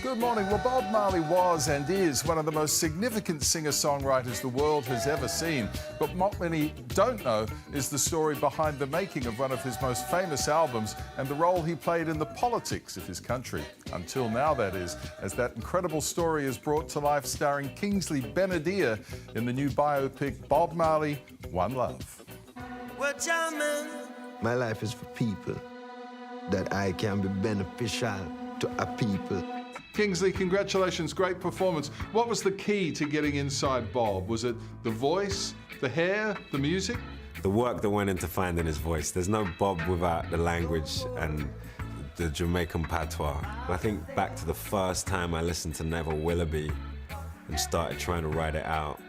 Good morning. Well, Bob Marley was and is one of the most significant singer-songwriters the world has ever seen. But what many don't know is the story behind the making of one of his most famous albums and the role he played in the politics of his country. Until now, that is, as that incredible story is brought to life starring Kingsley Ben-Adir in the new biopic Bob Marley, One Love. My life is for people, that I can be beneficial to a people. Kingsley, congratulations, great performance. What was the key to getting inside Bob? Was it the voice, the hair, the music? The work that went into finding his voice. There's no Bob without the language and the Jamaican patois. I think back to the first time I listened to Never Willoughby and started trying to write it out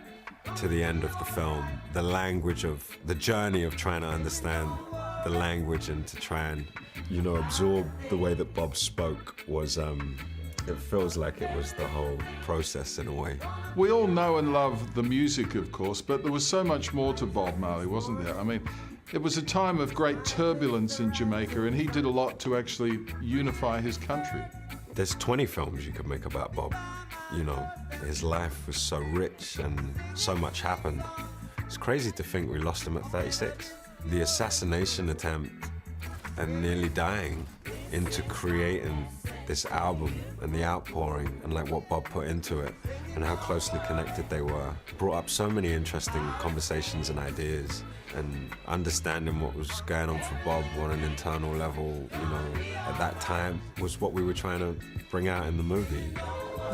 to the end of the film. The language of, the journey of trying to understand the language and to try and, you know, absorb the way that Bob spoke was, it feels like it was the whole process in a way. We all know and love the music, of course, but there was so much more to Bob Marley, wasn't there? I mean, it was a time of great turbulence in Jamaica, and he did a lot to actually unify his country. There's 20 films you could make about Bob. You know, his life was so rich and so much happened. It's crazy to think we lost him at 36. The assassination attempt and nearly dying into creating this album and the outpouring and like what Bob put into it and how closely connected they were brought up so many interesting conversations and ideas, and understanding what was going on for Bob on an internal level, you know, at that time was what we were trying to bring out in the movie.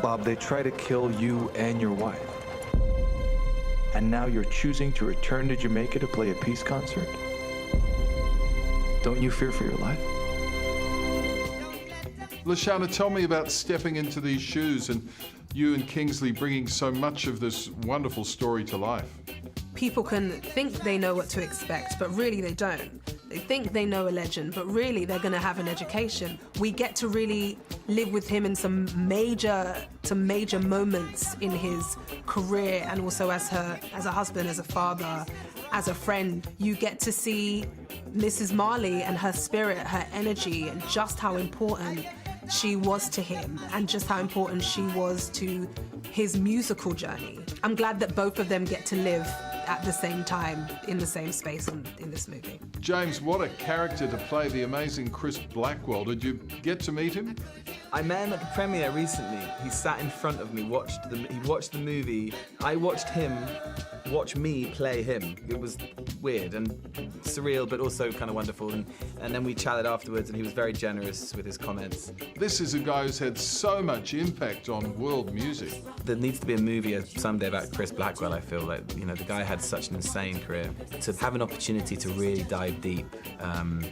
Bob, they try to kill you and your wife. And now you're choosing to return to Jamaica to play a peace concert? Don't you fear for your life? Lashana, tell me about stepping into these shoes and you and Kingsley bringing so much of this wonderful story to life. People can think they know what to expect, but really they don't. They think they know a legend, but really they're going to have an education. We get to really live with him in some major moments in his career, and also as a husband, as a father, as a friend. You get to see Mrs. Marley and her spirit, her energy, and just how important she was to him and just how important she was to his musical journey. I'm glad that both of them get to live at the same time in the same space in this movie. James, what a character to play the amazing Chris Blackwell. Did you get to meet him? I met him at the premiere recently. He sat in front of me, he watched the movie. I watched him watch me play him. It was weird and surreal, but also kind of wonderful. And then we chatted afterwards, and he was very generous with his comments. This is a guy who's had so much impact on world music. There needs to be a movie someday about Chris Blackwell, I feel like. You know, the guy had such an insane career. To have an opportunity to really dive deep and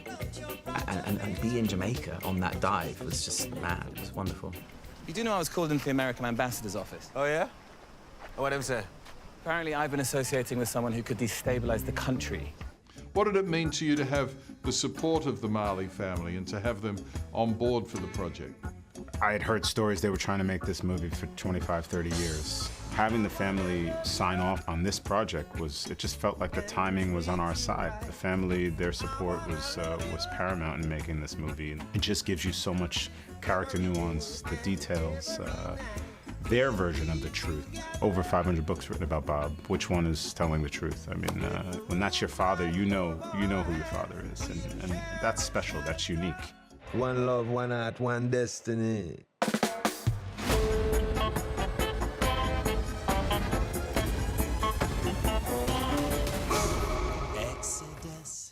be in Jamaica on that dive was just mad. It was wonderful. You do know I was called into the American ambassador's office? Oh, yeah? Whatever, sir. Apparently, I've been associating with someone who could destabilize the country. What did it mean to you to have the support of the Marley family and to have them on board for the project? I had heard stories they were trying to make this movie for 25, 30 years. Having the family sign off on this project it just felt like the timing was on our side. The family, their support was paramount in making this movie. And it just gives you so much character nuance, the details, their version of the truth. Over 500 books written about Bob. Which one is telling the truth? I mean, when that's your father, you know who your father is, and that's special, that's unique. One love, one heart, one destiny.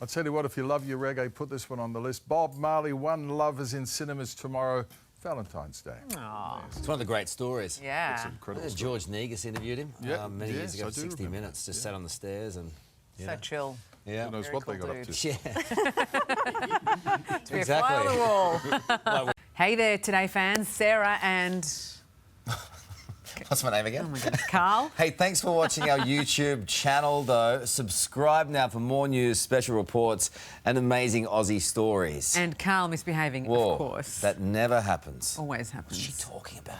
I'll tell you what, if you love your reggae, put this one on the list. Bob Marley, One Love is in cinemas tomorrow, Valentine's Day. Aww. It's one of the great stories. Yeah. It's incredible. George Negus interviewed him many years ago, 60 remember. Minutes, just sat on the stairs and... So chill. Yeah. Who knows what they got up to. Yeah. To be a fly on the wall. Hey there, Today fans. Sarah and... What's my name again? Oh my God, Carl. Hey, thanks for watching our YouTube channel, though. Subscribe now for more news, special reports, and amazing Aussie stories. And Carl misbehaving, Whoa, of course. That never happens. Always happens. What's she talking about?